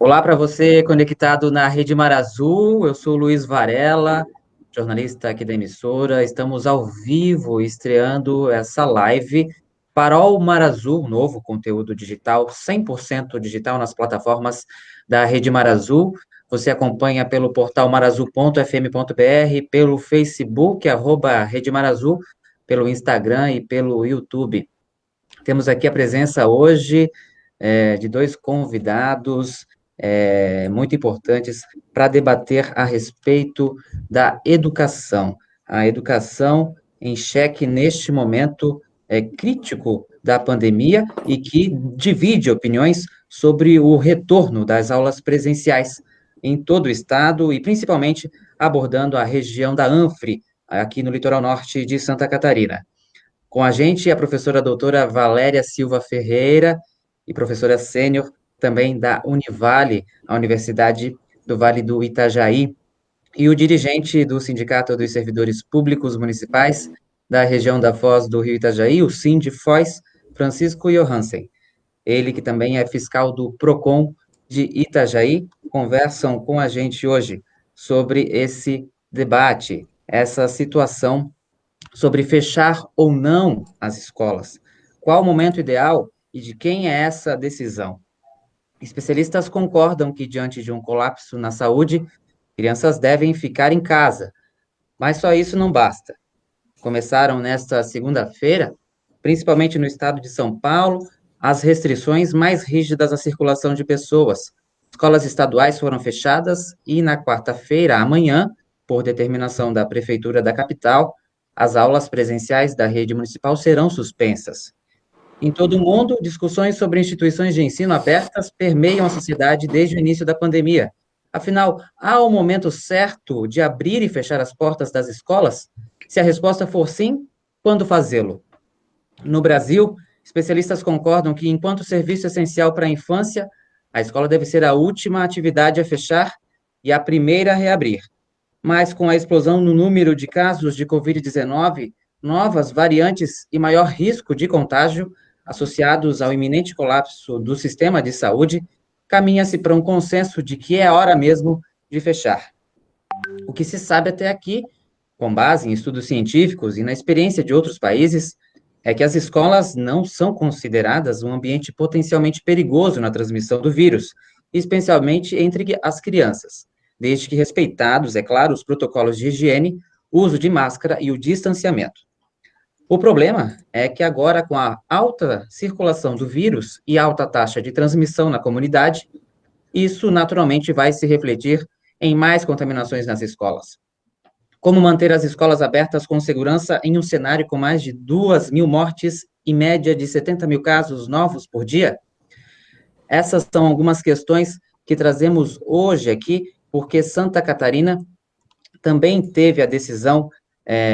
Olá para você conectado na Rede Mar Azul. Eu sou o Luiz Varela, jornalista aqui da emissora. Estamos ao vivo estreando essa live Farol Mar Azul, novo conteúdo digital, 100% digital nas plataformas da Rede Mar Azul. Você acompanha pelo portal marazul.fm.br, pelo Facebook, Rede Mar Azul, pelo Instagram e pelo YouTube. Temos aqui a presença hoje de dois convidados muito importantes para debater a respeito da educação. A educação em xeque neste momento crítico da pandemia e que divide opiniões sobre o retorno das aulas presenciais em todo o estado e principalmente abordando a região da Anfre, aqui no litoral norte de Santa Catarina. Com a gente, a professora doutora Valéria Silva Ferreira e professora sênior também da Univale, a Universidade do Vale do Itajaí, e o dirigente do Sindicato dos Servidores Públicos Municipais da região da Foz do Rio Itajaí, o Sindfoz, Francisco Johansen. Ele que também é fiscal do Procon de Itajaí, conversam com a gente hoje sobre esse debate, essa situação sobre fechar ou não as escolas. Qual o momento ideal e de quem é essa decisão? Especialistas concordam que, diante de um colapso na saúde, crianças devem ficar em casa, mas só isso não basta. Começaram nesta segunda-feira, principalmente no estado de São Paulo, as restrições mais rígidas à circulação de pessoas. Escolas estaduais foram fechadas e, na quarta-feira, amanhã, por determinação da Prefeitura da capital, as aulas presenciais da rede municipal serão suspensas. Em todo o mundo, discussões sobre instituições de ensino abertas permeiam a sociedade desde o início da pandemia. Afinal, há o momento certo de abrir e fechar as portas das escolas? Se a resposta for sim, quando fazê-lo? No Brasil, especialistas concordam que, enquanto serviço essencial para a infância, a escola deve ser a última atividade a fechar e a primeira a reabrir. Mas com a explosão no número de casos de Covid-19, novas variantes e maior risco de contágio, associados ao iminente colapso do sistema de saúde, caminha-se para um consenso de que é a hora mesmo de fechar. O que se sabe até aqui, com base em estudos científicos e na experiência de outros países, é que as escolas não são consideradas um ambiente potencialmente perigoso na transmissão do vírus, especialmente entre as crianças, desde que respeitados, é claro, os protocolos de higiene, uso de máscara e o distanciamento. O problema é que agora, com a alta circulação do vírus e alta taxa de transmissão na comunidade, isso naturalmente vai se refletir em mais contaminações nas escolas. Como manter as escolas abertas com segurança em um cenário com mais de 2.000 mortes e média de 70 mil casos novos por dia? Essas são algumas questões que trazemos hoje aqui, porque Santa Catarina também teve a decisão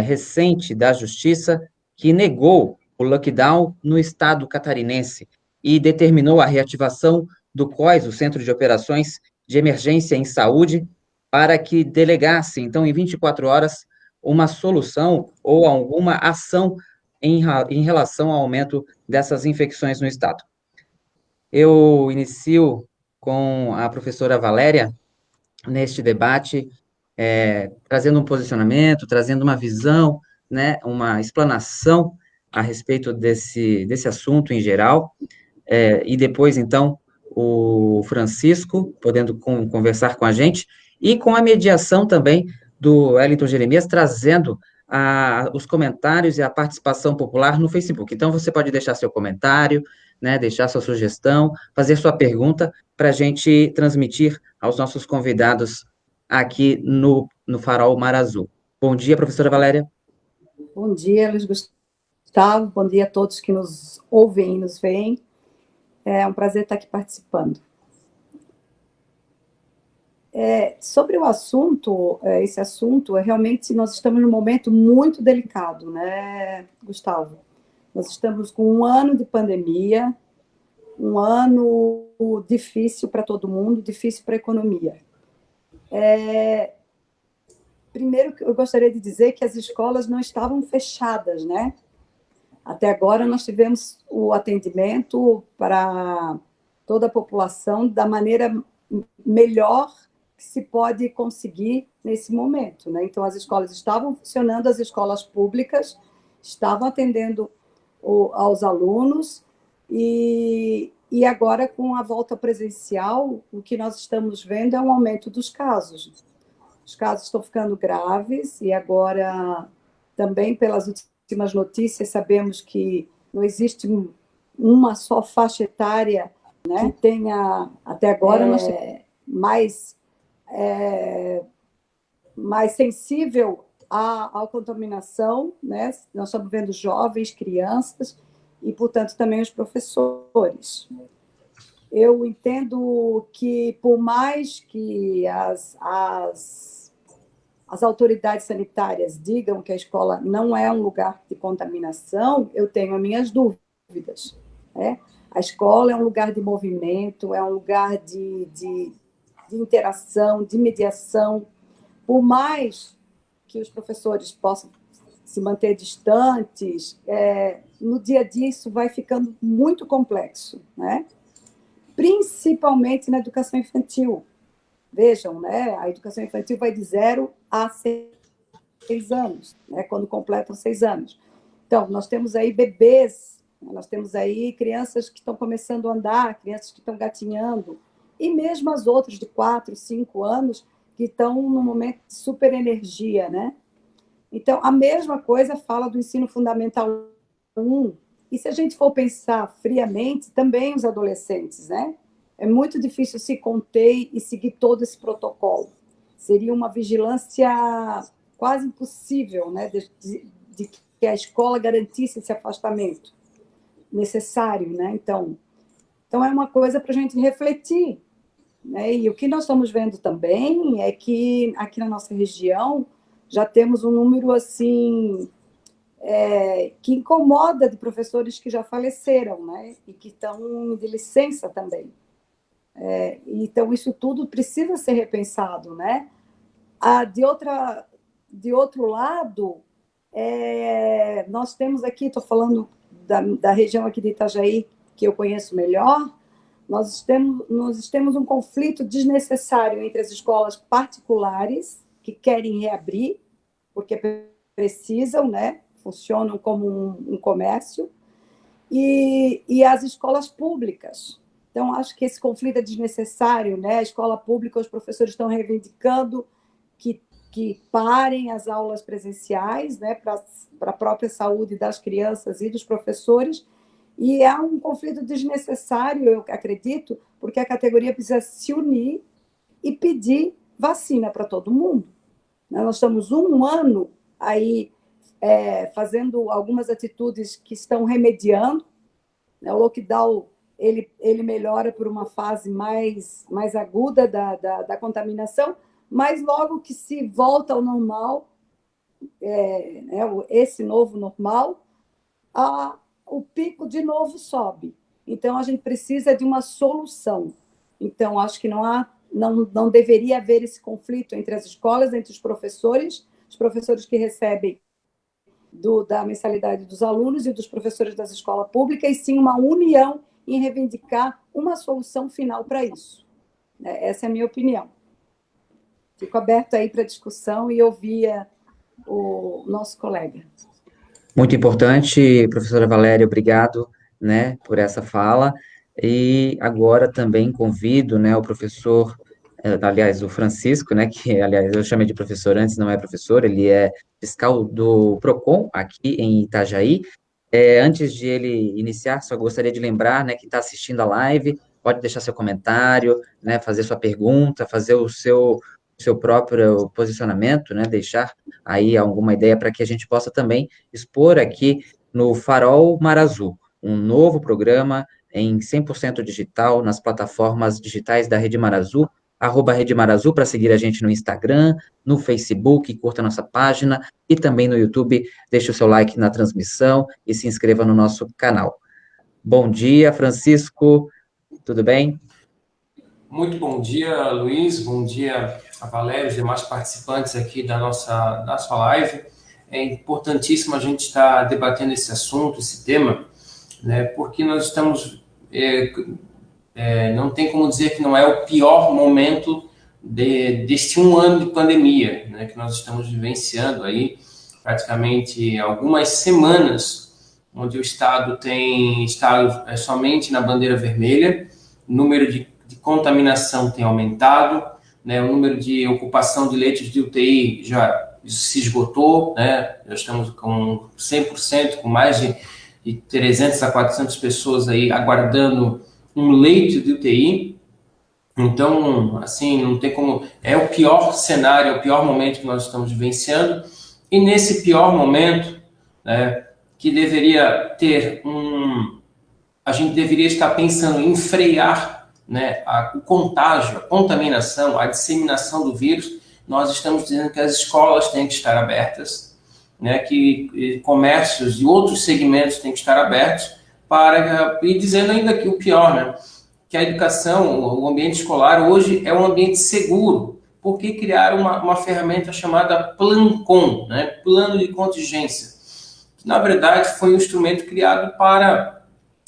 recente da Justiça que negou o lockdown no estado catarinense e determinou a reativação do COIS, o Centro de Operações de Emergência em Saúde, para que delegasse, então, em 24 horas, uma solução ou alguma ação em relação ao aumento dessas infecções no estado. Eu inicio com a professora Valéria neste debate, trazendo um posicionamento, trazendo uma visão, né, uma explanação a respeito desse assunto em geral, e depois, então, o Francisco, podendo conversar com a gente, e com a mediação também do Wellington Jeremias, trazendo os comentários e a participação popular no Facebook. Então, você pode deixar seu comentário, né, deixar sua sugestão, fazer sua pergunta para a gente transmitir aos nossos convidados aqui no Farol Mar Azul. Bom dia, professora Valéria. Bom dia, Luiz Gustavo. Bom dia a todos que nos ouvem e nos veem. É um prazer estar aqui participando. Sobre o assunto, esse assunto, realmente nós estamos num momento muito delicado, né, Gustavo? Nós estamos com um ano de pandemia, um ano difícil para todo mundo, difícil para a economia. Primeiro, eu gostaria de dizer que as escolas não estavam fechadas, né? Até agora, nós tivemos o atendimento para toda a população da maneira melhor que se pode conseguir nesse momento, né? Então, as escolas estavam funcionando, as escolas públicas estavam atendendo aos alunos, e agora, com a volta presencial, o que nós estamos vendo é um aumento dos casos. Os casos estão ficando graves, e agora, também pelas últimas notícias, sabemos que não existe uma só faixa etária, né, que tenha, até agora, mais, mais sensível à contaminação, né? Nós estamos vendo jovens, crianças, e, portanto, também os professores. Eu entendo que, por mais que as autoridades sanitárias digam que a escola não é um lugar de contaminação, eu tenho as minhas dúvidas, né? A escola é um lugar de movimento, é um lugar de interação, de mediação. Por mais que os professores possam se manter distantes, no dia a dia isso vai ficando muito complexo, né? Principalmente na educação infantil. Vejam, né? A educação infantil vai de 0 a 6 anos, né? Quando completam 6 anos. Então, nós temos aí bebês, nós temos aí crianças que estão começando a andar, crianças que estão gatinhando, e mesmo as outras de 4, 5 anos, que estão num momento de super energia, né? Então, a mesma coisa fala do ensino fundamental 1, e se a gente for pensar friamente, também os adolescentes, né? É muito difícil se conter e seguir todo esse protocolo. Seria uma vigilância quase impossível, né? De que a escola garantisse esse afastamento necessário, né? Então é uma coisa para a gente refletir, né? E o que nós estamos vendo também é que aqui na nossa região já temos um número assim que incomoda, de professores que já faleceram, né? E que estão de licença também. Então, isso tudo precisa ser repensado, né? De outro lado, nós temos aqui, estou falando da região aqui de Itajaí, que eu conheço melhor, nós temos um conflito desnecessário entre as escolas particulares, que querem reabrir, porque precisam, né? Funcionam como um comércio, e as escolas públicas. Então, acho que esse conflito é desnecessário, né? A escola pública, os professores estão reivindicando que parem as aulas presenciais, né, para a própria saúde das crianças e dos professores, e é um conflito desnecessário, eu acredito, porque a categoria precisa se unir e pedir vacina para todo mundo. Nós estamos um ano aí fazendo algumas atitudes que estão remediando, né? O lockdown ele melhora por uma fase mais aguda da contaminação, mas logo que se volta ao normal, esse novo normal, o pico de novo sobe. Então, a gente precisa de uma solução. Então, acho que não deveria haver esse conflito entre as escolas, entre os professores que recebem da mensalidade dos alunos e dos professores das escolas públicas, e sim uma união em reivindicar uma solução final para isso. Essa é a minha opinião. Fico aberto aí para discussão e ouvir o nosso colega. Muito importante, professora Valéria, obrigado, né, por essa fala. E agora também convido, né, o professor, aliás, o Francisco, né, que, aliás, eu chamei de professor antes, não é professor, ele é fiscal do Procon, aqui em Itajaí. Antes de ele iniciar, só gostaria de lembrar, né, que está assistindo a live, pode deixar seu comentário, né, fazer sua pergunta, fazer o seu próprio posicionamento, né, deixar aí alguma ideia para que a gente possa também expor aqui no Farol Mar Azul, um novo programa em 100% digital nas plataformas digitais da Rede Mar Azul, @Rede Mar Azul, para seguir a gente no Instagram, no Facebook, curta nossa página, e também no YouTube, deixe o seu like na transmissão e se inscreva no nosso canal. Bom dia, Francisco, tudo bem? Muito bom dia, Luiz, bom dia a Valéria, os demais participantes aqui da nossa live. É importantíssimo a gente estar debatendo esse assunto, esse tema, né, porque nós estamos não tem como dizer que não é o pior momento deste um ano de pandemia, né, que nós estamos vivenciando aí praticamente algumas semanas, onde o Estado tem estado somente na bandeira vermelha, o número de contaminação tem aumentado, né, o número de ocupação de leitos de UTI já se esgotou, né, já estamos com 100%, com mais de 300 a 400 pessoas aí aguardando um leito de UTI. Então, assim, não tem como... É o pior cenário, é o pior momento que nós estamos vivenciando. E nesse pior momento, né, que deveria ter a gente deveria estar pensando em frear, né, o contágio, a contaminação, a disseminação do vírus, nós estamos dizendo que as escolas têm que estar abertas, né, que comércios e outros segmentos têm que estar abertos, e dizendo ainda que o pior, né, que a educação, o ambiente escolar hoje é um ambiente seguro, porque criaram uma ferramenta chamada Plancon, né, Plano de Contingência, que na verdade foi um instrumento criado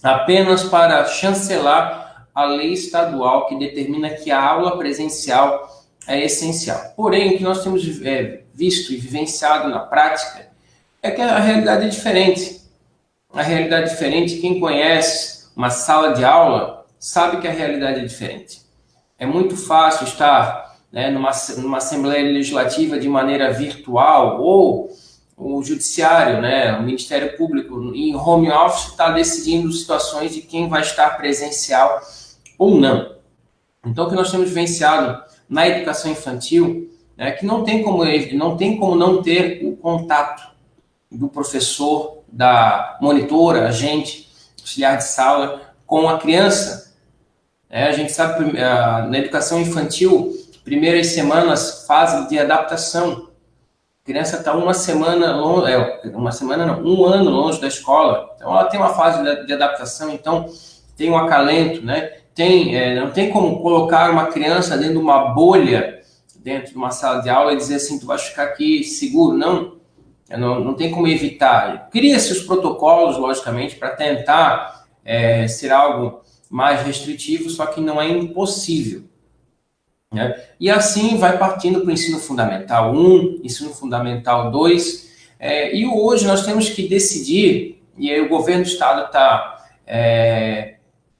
apenas para chancelar a lei estadual que determina que a aula presencial é essencial. Porém, o que nós temos visto e vivenciado na prática é que a realidade é diferente. A realidade é diferente, quem conhece uma sala de aula sabe que a realidade é diferente. É muito fácil estar, né, numa Assembleia Legislativa de maneira virtual, ou o Judiciário, né, o Ministério Público, em home office, está decidindo situações de quem vai estar presencial ou não. Então, o que nós temos vivenciado na educação infantil é que não tem como não ter o contato do professor, da monitora, agente, auxiliar de sala, com a criança. A gente sabe que na educação infantil, primeiras semanas, fase de adaptação. A criança está um ano longe da escola. Então, ela tem uma fase de adaptação, então tem um acalento, né? Não tem como colocar uma criança dentro de uma bolha, dentro de uma sala de aula e dizer assim, tu vai ficar aqui seguro. Não tem como evitar. Cria-se os protocolos, logicamente, para tentar ser algo mais restritivo, só que não é impossível, né? E assim vai partindo para o ensino fundamental 1, ensino fundamental 2, e hoje nós temos que decidir, e aí o governo do estado está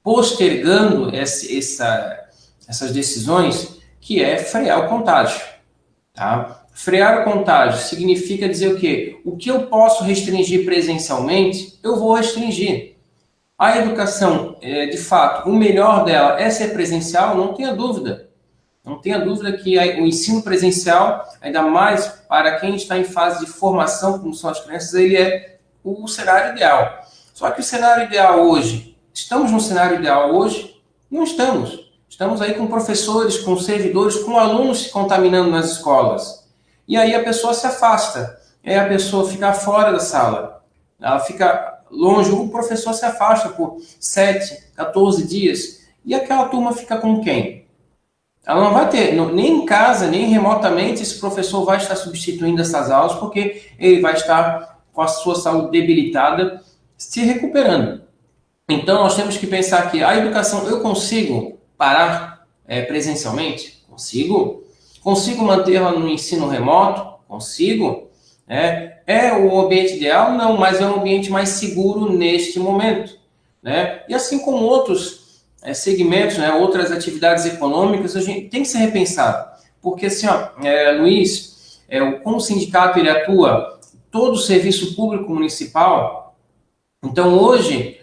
postergando essas decisões, que é frear o contágio. Tá? Frear o contágio significa dizer o quê? O que eu posso restringir presencialmente, eu vou restringir. A educação, de fato, o melhor dela é ser presencial, não tenha dúvida. Não tenha dúvida que o ensino presencial, ainda mais para quem está em fase de formação, como são as crianças, ele é o cenário ideal. Só que o cenário ideal hoje, estamos no cenário ideal hoje? Não estamos. Estamos aí com professores, com servidores, com alunos se contaminando nas escolas. E aí a pessoa se afasta. Aí a pessoa fica fora da sala. Ela fica longe, o professor se afasta por 7, 14 dias. E aquela turma fica com quem? Ela não vai ter, nem em casa, nem remotamente, esse professor vai estar substituindo essas aulas, porque ele vai estar com a sua saúde debilitada, se recuperando. Então, nós temos que pensar que a educação, eu consigo parar presencialmente? Consigo. Consigo mantê-la no ensino remoto? Consigo. É o ambiente ideal? Não, mas é um ambiente mais seguro neste momento, né? E assim como outros segmentos, né, outras atividades econômicas, a gente tem que ser repensado. Porque, assim, Luiz, como o sindicato ele atua todo o serviço público municipal, então hoje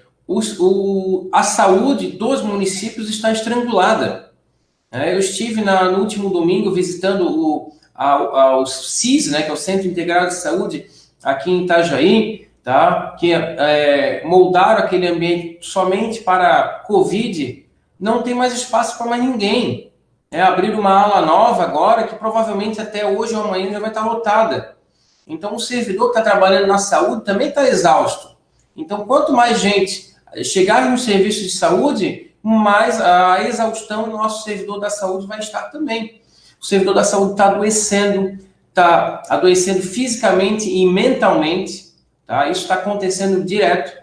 a saúde dos municípios está estrangulada. Eu estive no último domingo visitando o CIS, né, que é o Centro Integrado de Saúde, aqui em Itajaí, tá? Que moldaram aquele ambiente somente para Covid, não tem mais espaço para mais ninguém. Abriram uma ala nova agora, que provavelmente até hoje ou amanhã já vai estar lotada. Então, o servidor que está trabalhando na saúde também está exausto. Então, quanto mais gente chegar no serviço de saúde, mais a exaustão do nosso servidor da saúde vai estar também. O servidor da saúde está adoecendo fisicamente e mentalmente. Tá? Isso está acontecendo direto.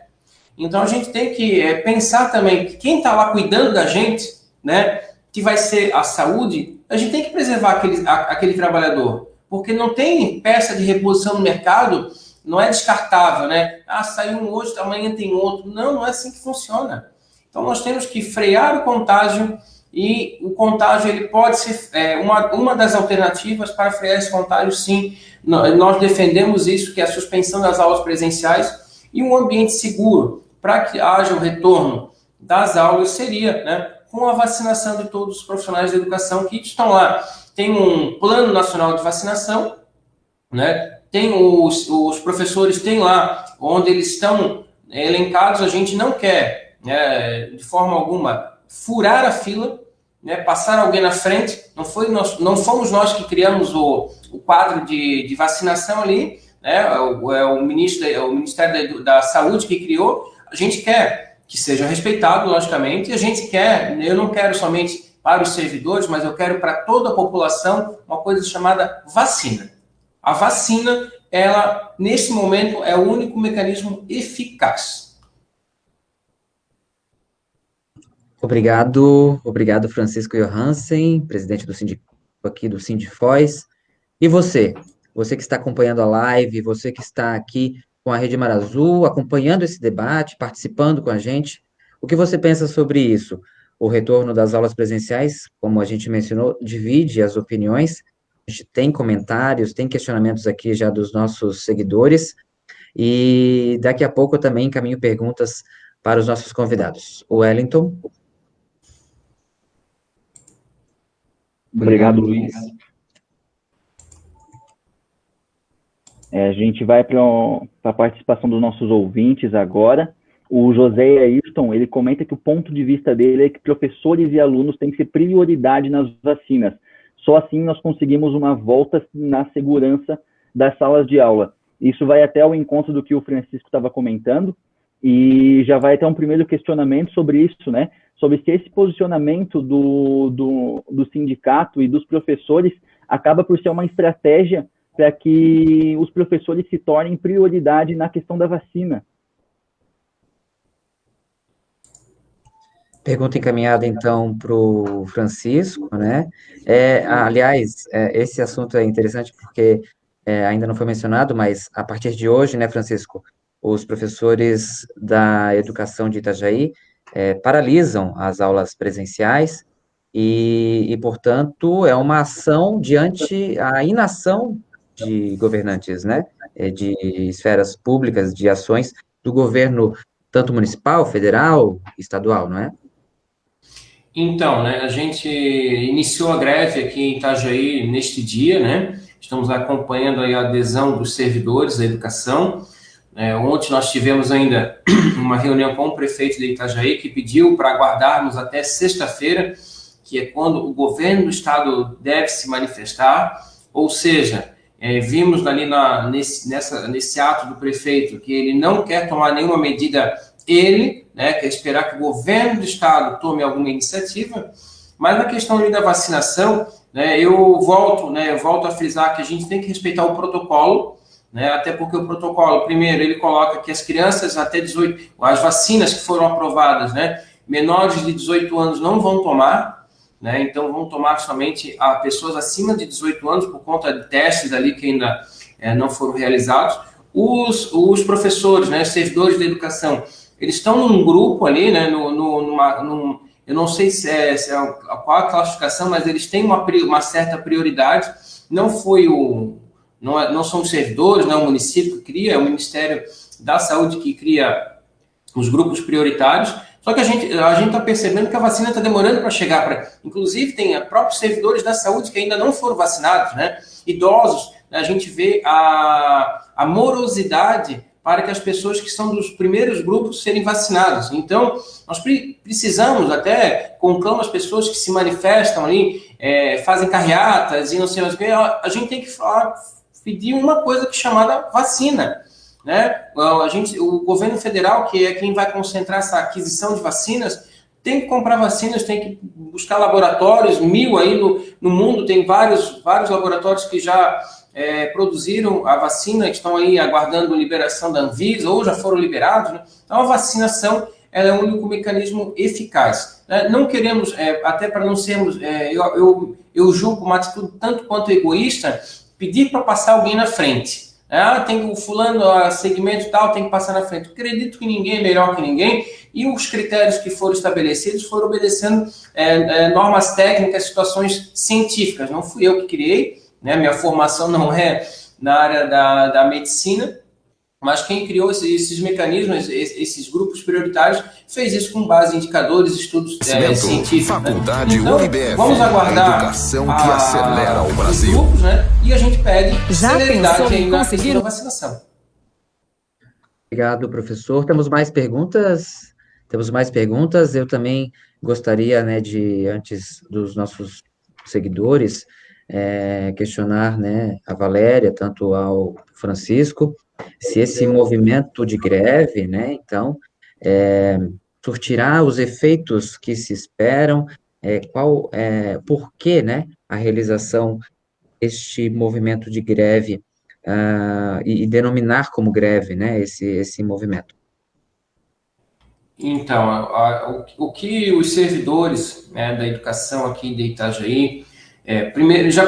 Então, a gente tem que pensar também que quem está lá cuidando da gente, né, que vai ser a saúde, a gente tem que preservar aquele trabalhador, porque não tem peça de reposição no mercado, não é descartável, né? Ah, saiu um hoje, amanhã tem outro. Não, não é assim que funciona. Então, nós temos que frear o contágio, e o contágio ele pode ser uma das alternativas para frear esse contágio, sim. Nós defendemos isso, que é a suspensão das aulas presenciais e um ambiente seguro para que haja o retorno das aulas seria, né, com a vacinação de todos os profissionais da educação que estão lá. Tem um plano nacional de vacinação, né? Tem os professores têm lá onde eles estão elencados. A gente não quer, né, de forma alguma, furar a fila, né, passar alguém na frente. Não fomos nós que criamos o quadro de vacinação ali, né? O Ministério da Saúde que criou. A gente quer que seja respeitado, logicamente, e a gente quer, eu não quero somente para os servidores, mas eu quero para toda a população uma coisa chamada vacina. A vacina, ela, nesse momento, é o único mecanismo eficaz. Obrigado, Francisco Johansen, presidente do sindicato aqui do Sindifoz. E você que está acompanhando a live, você que está aqui com a Rede Mar Azul, acompanhando esse debate, participando com a gente, o que você pensa sobre isso? O retorno das aulas presenciais, como a gente mencionou, divide as opiniões. A gente tem comentários, tem questionamentos aqui já dos nossos seguidores, e daqui a pouco eu também encaminho perguntas para os nossos convidados. O Wellington. Obrigado, Luiz. A gente vai para a participação dos nossos ouvintes agora. O José Ayrton, ele comenta que o ponto de vista dele é que professores e alunos têm que ser prioridade nas vacinas. Só assim nós conseguimos uma volta na segurança das salas de aula. Isso vai até ao encontro do que o Francisco estava comentando, e já vai até um primeiro questionamento sobre isso, né? Sobre se esse posicionamento do sindicato e dos professores acaba por ser uma estratégia para que os professores se tornem prioridade na questão da vacina. Pergunta encaminhada, então, para o Francisco, né? Aliás, esse assunto é interessante porque ainda não foi mencionado, mas a partir de hoje, né, Francisco, os professores da educação de Itajaí paralisam as aulas presenciais e, portanto, é uma ação diante a inação de governantes, né? De esferas públicas, de ações do governo, tanto municipal, federal, estadual, não é? Então, né, a gente iniciou a greve aqui em Itajaí neste dia, né? Estamos acompanhando aí a adesão dos servidores da educação. Ontem nós tivemos ainda uma reunião com o prefeito de Itajaí, que pediu para aguardarmos até sexta-feira, que é quando o governo do estado deve se manifestar. Ou seja, vimos ali nesse ato do prefeito que ele não quer tomar nenhuma medida, né, quer esperar que o governo do estado tome alguma iniciativa. Mas na questão ali da vacinação, né, eu volto a frisar que a gente tem que respeitar o protocolo, né, até porque o protocolo, primeiro, ele coloca que as crianças até 18, as vacinas que foram aprovadas, né, menores de 18 anos não vão tomar, né, então vão tomar somente a pessoas acima de 18 anos por conta de testes ali que ainda não foram realizados. Os professores, né, servidores da educação, eles estão num grupo ali, né, eu não sei qual a classificação, mas eles têm uma certa prioridade. Não são os servidores, não é o município que cria, é o Ministério da Saúde que cria os grupos prioritários. Só que a gente está percebendo que a vacina está demorando para chegar. Inclusive, tem próprios servidores da saúde que ainda não foram vacinados, né? Idosos, né? A gente vê a morosidade para que as pessoas que são dos primeiros grupos serem vacinadas. Então, nós precisamos, até conclamo as pessoas que se manifestam ali, fazem carreatas e não sei mais o que, a gente tem que pedir uma coisa chamada vacina, né? O governo federal, que é quem vai concentrar essa aquisição de vacinas, tem que comprar vacinas, tem que buscar laboratórios, 1000 aí no mundo, tem vários laboratórios que já produziram a vacina, estão aí aguardando liberação da Anvisa, ou já foram liberados, né? Então, a vacinação ela é o único mecanismo eficaz. Né? Não queremos, até para não sermos, eu julgo uma atitude tanto quanto egoísta, pedir para passar alguém na frente. Tem o fulano, segmento tal, tem que passar na frente. Eu acredito que ninguém é melhor que ninguém, e os critérios que foram estabelecidos foram obedecendo normas técnicas, situações científicas. Não fui eu que criei, né? Minha formação não é na área da medicina, mas quem criou esses mecanismos, esses grupos prioritários, fez isso com base em indicadores, estudos científicos. Faculdade, né? Então, UniBF, vamos aguardar a educação que acelera o Brasil. Os grupos, né? E a gente pede Já celeridade aí na conseguir questão da vacinação. Obrigado, professor. Temos mais perguntas? Temos mais perguntas. Eu também gostaria, né, antes dos nossos seguidores, questionar, né, a Valéria, tanto ao Francisco, se esse movimento de greve, né, então, surtirá os efeitos que se esperam, por que, né, a realização deste movimento de greve, e denominar como greve, né, esse movimento. Então, o que os servidores, né, da educação aqui de Itajaí, primeiro, já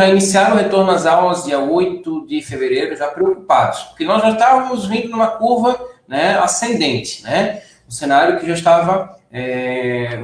iniciaram o retorno às aulas dia 8 de fevereiro, já preocupados, porque nós já estávamos vindo numa curva, né, ascendente, né, um cenário que já estava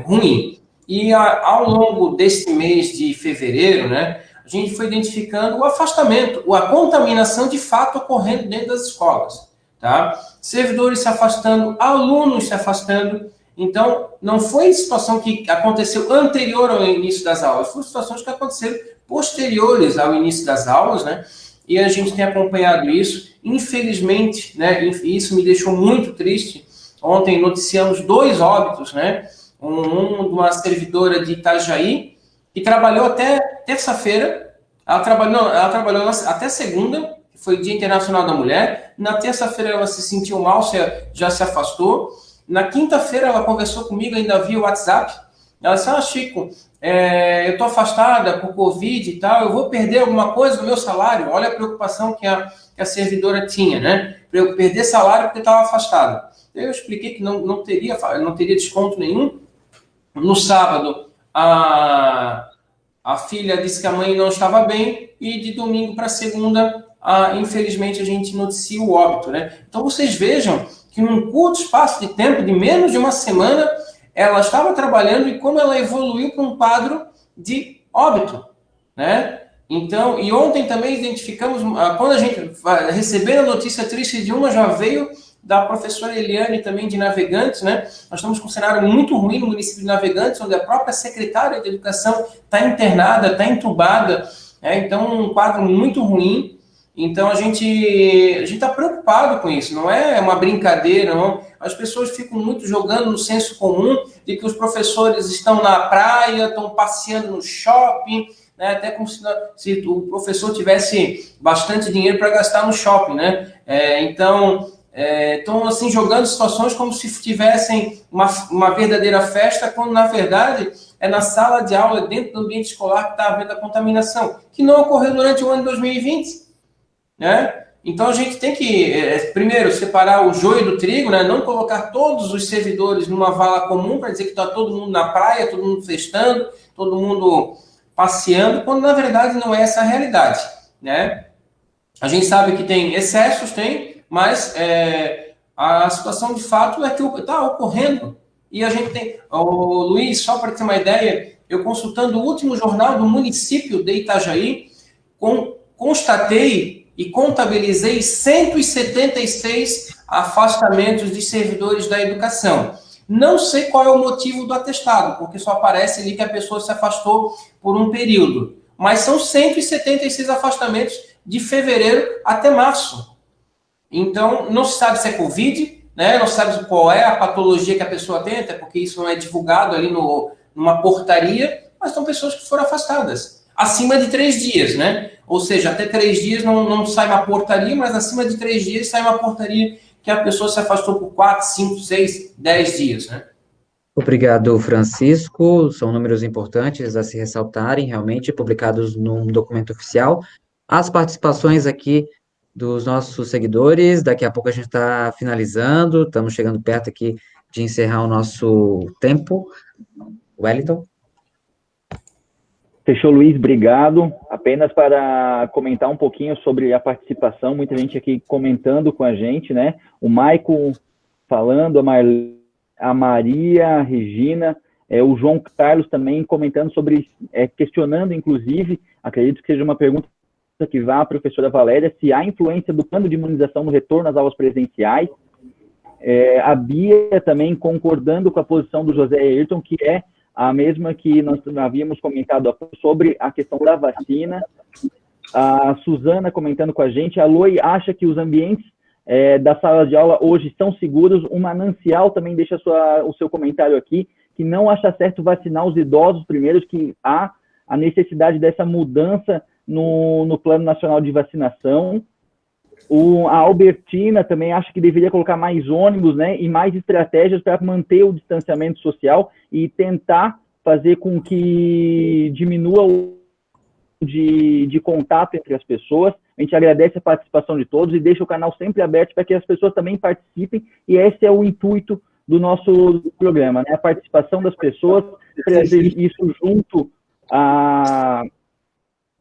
ruim. E ao longo desse mês de fevereiro, né, a gente foi identificando o afastamento, a contaminação de fato ocorrendo dentro das escolas. Tá? Servidores se afastando, alunos se afastando. Então, não foi situação que aconteceu anterior ao início das aulas, foram situações que aconteceram posteriores ao início das aulas, né? E a gente tem acompanhado isso. Infelizmente, né, isso me deixou muito triste. Ontem noticiamos 2 óbitos, né? Um de uma servidora de Itajaí, que trabalhou até terça-feira, ela trabalhou até segunda, que foi Dia Internacional da Mulher. Na terça-feira ela se sentiu mal, já se afastou. Na quinta-feira ela conversou comigo, ainda via WhatsApp. Ela disse, Chico, eu estou afastada por Covid e tal, eu vou perder alguma coisa do meu salário? Olha a preocupação que a servidora tinha, né? Para eu perder salário porque estava afastada. Eu expliquei que não teria desconto nenhum. No sábado, a filha disse que a mãe não estava bem, e de domingo para segunda, infelizmente, a gente noticia o óbito, né? Então, vocês vejam que num curto espaço de tempo, de menos de uma semana, ela estava trabalhando e como ela evoluiu para um quadro de óbito, né? Então, e ontem também identificamos, quando a gente recebeu a notícia triste de uma, já veio da professora Eliane também de Navegantes, né? Nós estamos com um cenário muito ruim no município de Navegantes, onde a própria secretária de Educação está internada, está entubada, então um quadro muito ruim. Então a gente está preocupado com isso, não é uma brincadeira, não. As pessoas ficam muito jogando no senso comum de que os professores estão na praia, estão passeando no shopping, né? Até como se o professor tivesse bastante dinheiro para gastar no shopping, né? Então estão assim jogando situações como se tivessem uma verdadeira festa, quando na verdade é na sala de aula, dentro do ambiente escolar, que está havendo a contaminação, que não ocorreu durante o ano de 2020. Né? Então a gente tem que, primeiro, separar o joio do trigo, né? Não colocar todos os servidores numa vala comum para dizer que está todo mundo na praia, todo mundo festando, todo mundo passeando, quando na verdade não é essa a realidade. Né? A gente sabe que tem excessos, mas a situação de fato é que está ocorrendo. E a gente tem... Luiz, só para ter uma ideia, eu consultando o último jornal do município de Itajaí, constatei e contabilizei 176 afastamentos de servidores da educação. Não sei qual é o motivo do atestado, porque só aparece ali que a pessoa se afastou por um período. Mas são 176 afastamentos de fevereiro até março. Então, não se sabe se é Covid, né? Não se sabe qual é a patologia que a pessoa tem, até porque isso não é divulgado ali numa portaria, mas são pessoas que foram afastadas. Acima de 3 dias, né? Ou seja, até 3 dias não sai uma portaria, mas acima de 3 dias sai uma portaria que a pessoa se afastou por 4, 5, 6, 10 dias, né? Obrigado, Francisco. São números importantes a se ressaltarem, realmente, publicados num documento oficial. as participações aqui dos nossos seguidores. Daqui a pouco a gente está finalizando, estamos chegando perto aqui de encerrar o nosso tempo. Wellington? Fechou, Luiz, obrigado. Apenas para comentar um pouquinho sobre a participação, muita gente aqui comentando com a gente, né? O Maicon falando, a Maria, a Regina, o João Carlos também comentando sobre, questionando, inclusive, acredito que seja uma pergunta que vá à professora Valéria, se há influência do plano de imunização no retorno às aulas presenciais. A Bia também concordando com a posição do José Ayrton, que é a mesma que nós havíamos comentado sobre a questão da vacina. A Suzana comentando com a gente, a Loi acha que os ambientes da sala de aula hoje são seguros. O Manancial também deixa o seu comentário aqui, que não acha certo vacinar os idosos primeiros, que há a necessidade dessa mudança no Plano Nacional de Vacinação. A Albertina também acha que deveria colocar mais ônibus, né, e mais estratégias para manter o distanciamento social e tentar fazer com que diminua o de contato entre as pessoas. A gente agradece a participação de todos e deixa o canal sempre aberto para que as pessoas também participem, e esse é o intuito do nosso programa, né, a participação das pessoas, trazer isso junto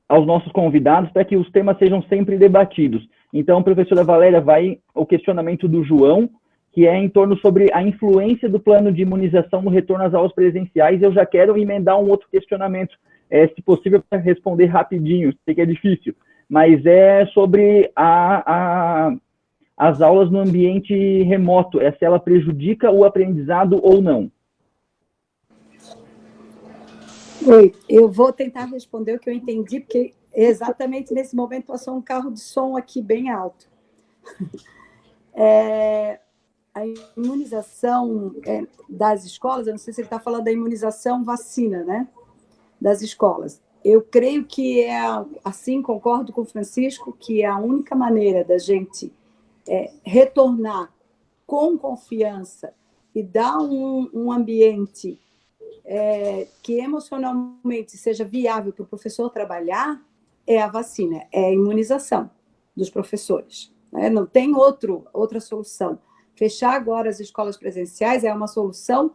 aos nossos convidados para que os temas sejam sempre debatidos. Então, professora Valéria, vai o questionamento do João, que é em torno sobre a influência do plano de imunização no retorno às aulas presenciais. Eu já quero emendar um outro questionamento, se possível, para responder rapidinho, sei que é difícil, mas é sobre as aulas no ambiente remoto, se ela prejudica o aprendizado ou não. Oi, eu vou tentar responder o que eu entendi, porque exatamente nesse momento passou um carro de som aqui bem alto. A imunização das escolas, eu não sei se ele está falando da imunização vacina, né? Das escolas. Eu creio que assim, concordo com o Francisco, que é a única maneira da gente retornar com confiança e dar um ambiente que emocionalmente seja viável para o professor trabalhar, é a vacina, é a imunização dos professores. Né? Não tem outra solução. Fechar agora as escolas presenciais é uma solução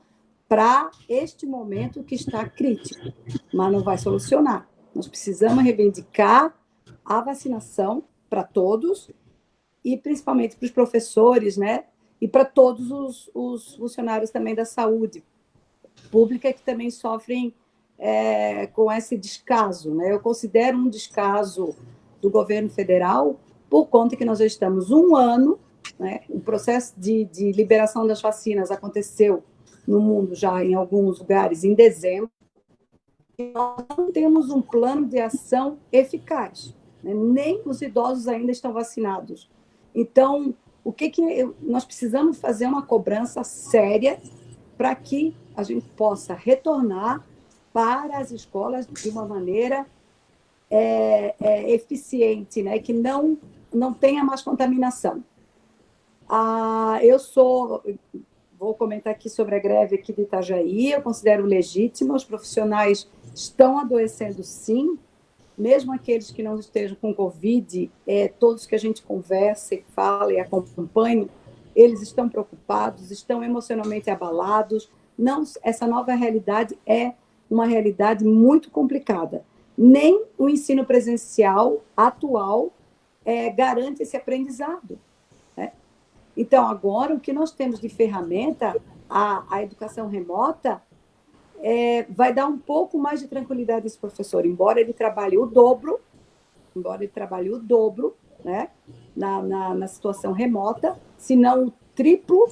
para este momento que está crítico, mas não vai solucionar. Nós precisamos reivindicar a vacinação para todos, e principalmente para os professores, né? E para todos os funcionários também da saúde pública, que também sofrem com esse descaso. Né? Eu considero um descaso do governo federal, por conta que nós já estamos um ano, né? O processo de liberação das vacinas aconteceu no mundo já em alguns lugares em dezembro, e nós não temos um plano de ação eficaz, né? Nem os idosos ainda estão vacinados. Então, nós precisamos fazer uma cobrança séria para que a gente possa retornar para as escolas de uma maneira eficiente, né? Que não tenha mais contaminação. Vou comentar aqui sobre a greve aqui de Itajaí, eu considero legítima, os profissionais estão adoecendo sim, mesmo aqueles que não estejam com Covid, todos que a gente conversa e fala e acompanha, eles estão preocupados, estão emocionalmente abalados. Não, essa nova realidade é uma realidade muito complicada. Nem o ensino presencial atual garante esse aprendizado. Né? Então, agora, o que nós temos de ferramenta, a educação remota, vai dar um pouco mais de tranquilidade a esse professor, embora ele trabalhe o dobro, né, na situação remota, se não o triplo,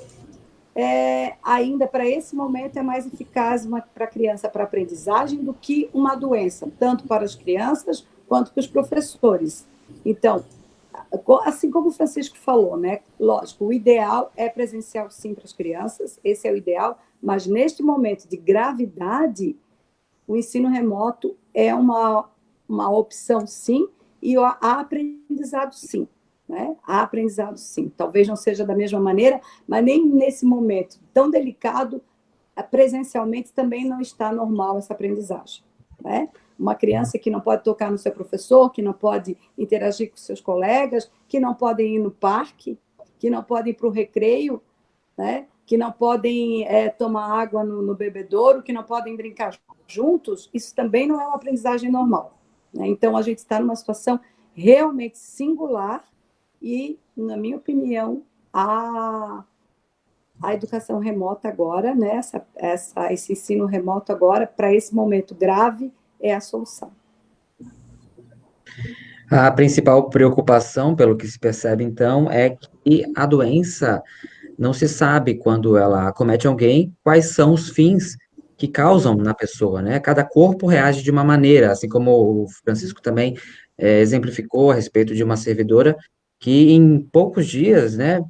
ainda para esse momento é mais eficaz para a criança, para a aprendizagem, do que uma doença, tanto para as crianças quanto para os professores. Então, assim como o Francisco falou, né? Lógico, o ideal é presencial sim para as crianças, esse é o ideal, mas neste momento de gravidade, o ensino remoto é uma opção sim, e há aprendizado sim. Né? Há aprendizado sim, talvez não seja da mesma maneira, mas nem nesse momento tão delicado, presencialmente também não está normal essa aprendizagem. Né? Uma criança que não pode tocar no seu professor, que não pode interagir com seus colegas, que não podem ir no parque, que não podem ir para o recreio, né? Que não podem tomar água no bebedouro, que não podem brincar juntos, isso também não é uma aprendizagem normal, né? Então, a gente está numa situação realmente singular e, na minha opinião, a educação remota agora, né? Esse ensino remoto agora, para esse momento grave, é a solução. A principal preocupação, pelo que se percebe, então, é que a doença não se sabe quando ela acomete alguém, quais são os fins que causam na pessoa, né? Cada corpo reage de uma maneira, assim como o Francisco também exemplificou a respeito de uma servidora que em poucos dias, né,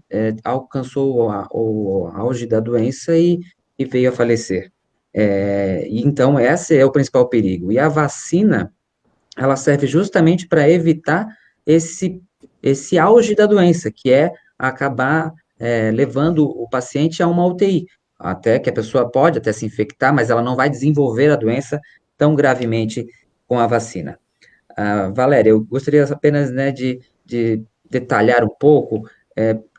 alcançou o auge da doença e veio a falecer. E então, esse é o principal perigo. E a vacina, ela serve justamente para evitar esse auge da doença, que é acabar levando o paciente a uma UTI, até que a pessoa pode até se infectar, mas ela não vai desenvolver a doença tão gravemente com a vacina. Valéria, eu gostaria apenas, né, de detalhar um pouco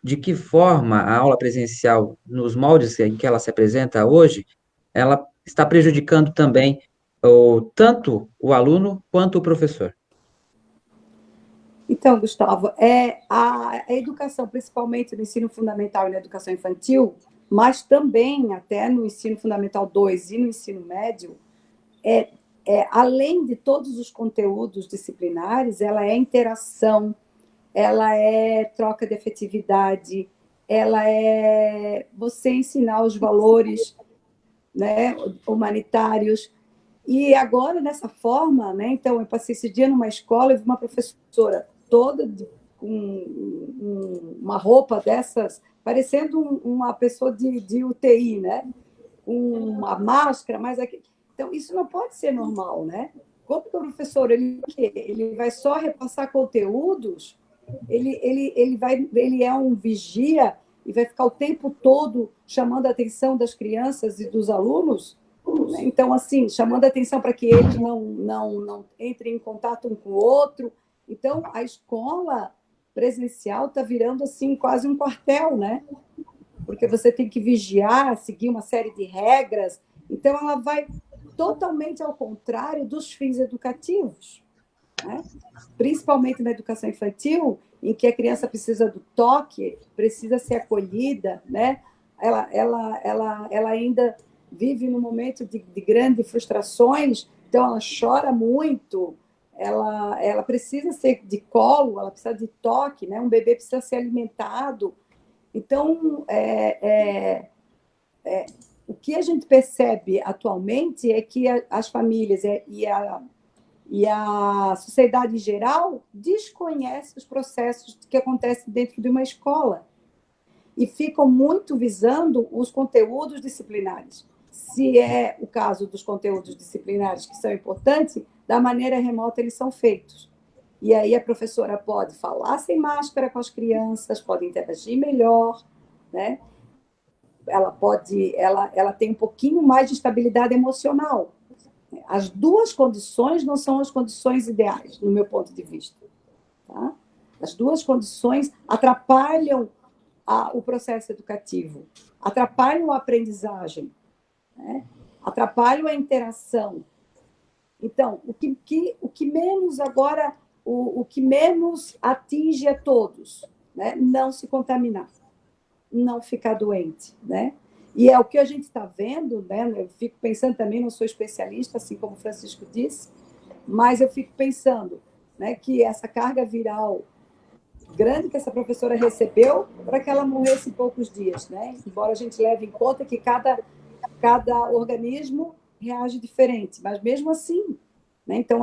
de que forma a aula presencial, nos moldes em que ela se apresenta hoje, ela está prejudicando também tanto o aluno quanto o professor. Então, Gustavo, a educação, principalmente no ensino fundamental e na educação infantil, mas também até no ensino fundamental 2 e no ensino médio, além de todos os conteúdos disciplinares, ela é interação, ela é troca de afetividade, ela é você ensinar os valores, né, humanitários. E agora, dessa forma, né, então, eu passei esse dia numa escola e vi uma professora toda com uma roupa dessas, parecendo uma pessoa de UTI, né? Com uma máscara, mas aqui. Então, isso não pode ser normal, né? Como que o professor ele vai só repassar conteúdos, ele é um vigia e vai ficar o tempo todo chamando a atenção das crianças e dos alunos. Então, assim, chamando a atenção para que eles não entrem em contato um com o outro. Então, a escola presencial está virando, assim, quase um quartel, né? Porque você tem que vigiar, seguir uma série de regras. Então, ela vai totalmente ao contrário dos fins educativos, né? Principalmente na educação infantil, em que a criança precisa do toque, precisa ser acolhida, né? Ela ainda vive num momento de grandes frustrações, então ela chora muito, ela precisa ser de colo, ela precisa de toque, né? Um bebê precisa ser alimentado. Então, o que a gente percebe atualmente é que as famílias e a sociedade em geral desconhece os processos que acontecem dentro de uma escola e ficam muito visando os conteúdos disciplinares. Se é o caso dos conteúdos disciplinares que são importantes, da maneira remota eles são feitos. E aí a professora pode falar sem máscara com as crianças, pode interagir melhor, né? Ela tem um pouquinho mais de estabilidade emocional. As duas condições não são as condições ideais, no meu ponto de vista. Tá? As duas condições atrapalham o processo educativo, atrapalham a aprendizagem, né? Atrapalham a interação. Então, o que menos agora, o que menos atinge a todos, né? Não se contaminar, não ficar doente, né? E é o que a gente está vendo, né? Eu fico pensando também, não sou especialista, assim como o Francisco disse, mas eu fico pensando, né, que essa carga viral grande que essa professora recebeu para que ela morresse em poucos dias, né? Embora a gente leve em conta que cada organismo reage diferente, mas mesmo assim, né? Então,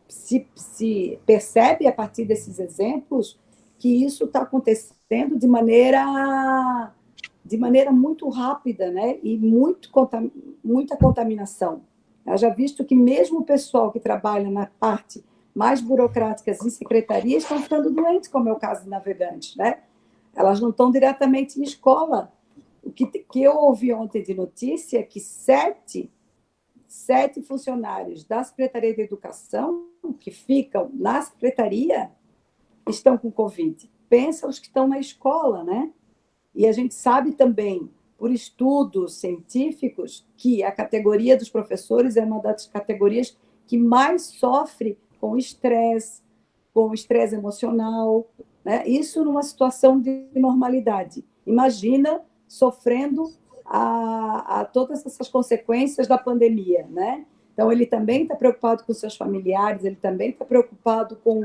se percebe a partir desses exemplos que isso está acontecendo de maneira muito rápida, né? E muita contaminação. Eu já visto que mesmo o pessoal que trabalha na parte mais burocráticas em secretarias estão ficando doentes, como é o caso de navegantes, né? Elas não estão diretamente em escola. O que eu ouvi ontem de notícia é que 7 7 funcionários da Secretaria de Educação, que ficam na secretaria, estão com Covid. Pensa os que estão na escola, né? E a gente sabe também, por estudos científicos, que a categoria dos professores é uma das categorias que mais sofre com estresse emocional, né? Isso numa situação de normalidade. Imagina sofrendo a todas essas consequências da pandemia, né? Então, ele também está preocupado com seus familiares, ele também está preocupado com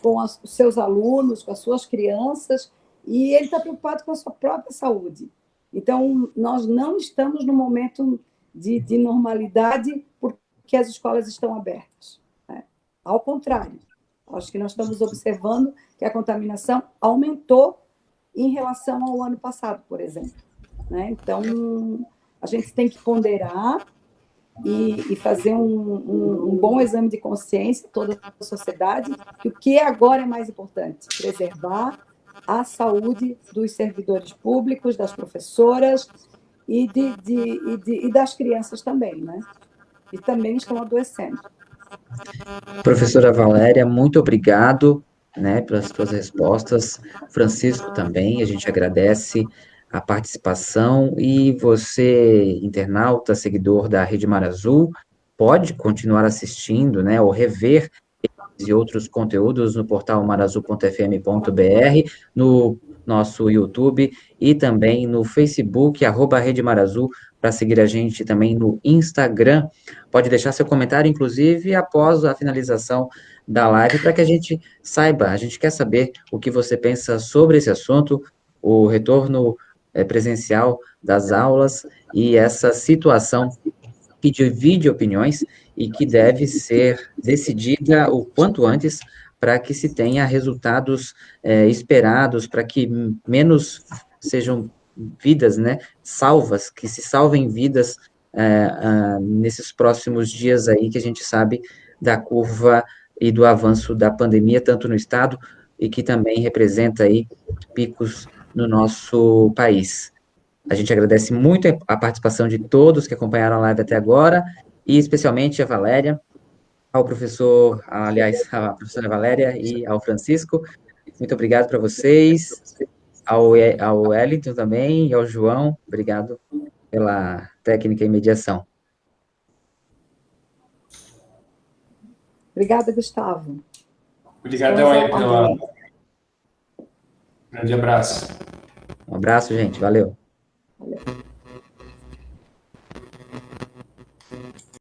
os seus alunos, com as suas crianças, e ele está preocupado com a sua própria saúde. Então, nós não estamos no momento de normalidade porque as escolas estão abertas, né? Ao contrário, acho que nós estamos observando que a contaminação aumentou em relação ao ano passado, por exemplo, né? Então, a gente tem que ponderar e fazer um bom exame de consciência, toda a sociedade, que o que agora é mais importante? Preservar a saúde dos servidores públicos, das professoras e das crianças também, né? E também estão adoecendo. Professora Valéria, muito obrigado, né, pelas suas respostas. Francisco também, a gente agradece a participação e você, internauta, seguidor da Rede Mar Azul, pode continuar assistindo, né, ou rever e outros conteúdos no portal marazul.fm.br, no nosso YouTube e também no Facebook, @Rede Mar Azul, para seguir a gente também no Instagram. Pode deixar seu comentário, inclusive, após a finalização da live, para que a gente saiba, a gente quer saber o que você pensa sobre esse assunto, o retorno presencial das aulas e essa situação que divide opiniões e que deve ser decidida o quanto antes para que se tenha resultados esperados, para que menos sejam vidas, né, salvas, que se salvem vidas nesses próximos dias aí que a gente sabe da curva e do avanço da pandemia, tanto no estado e que também representa aí picos no nosso país. A gente agradece muito a participação de todos que acompanharam a live até agora, e especialmente a Valéria, ao professor, aliás, a professora Valéria e ao Francisco. Muito obrigado para vocês, ao Wellington também e ao João. Obrigado pela técnica e mediação. Obrigada, Gustavo. Obrigadão aí pela... Grande abraço. Um abraço, gente. Valeu.